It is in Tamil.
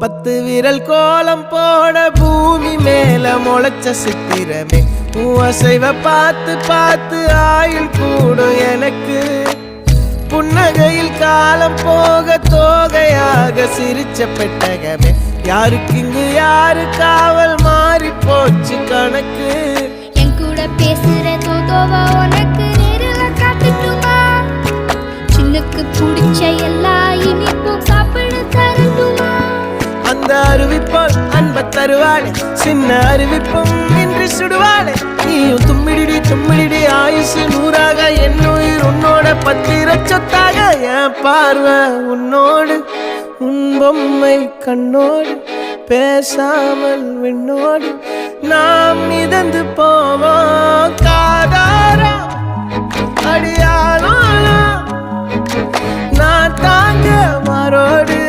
10 விரல் கோலம் போட பூமி மேல முளைச்ச சித்திரமே அசைவ பார்த்து பார்த்து ஆயுள் கூடும் எனக்கு புன்னகையில் காலம் போக தோகையாக சிரிச்ச பெட்டகமே யாருக்கு இங்கு யாரு காவல் மாறி போச்சு கணக்கு என் கூட பேசுற தோதோவா உனக்கு நேரில் காட்டுட்டுமா சின்னுக்கு பிடிச்ச எல்லா இனிப்பும் சாப்பிட தரட்டுமா அந்த அறிவிப்பால் அன்ப தருவாளே சின்ன அறிவிப்பும் இன்று சுடுவாளே நீயும் தும்மிடி ஆயுசு 100ஆக என் உயிர் உன்னோட 10 சொத்தாக என் பார்வை உன்னோடு உன் பொம்மை கண்ணோடு பேசாமல் விண்ணோடு நாம் மிதந்து போவோம் காதாரா அடியாளோ நான் தாங்க மாறோடு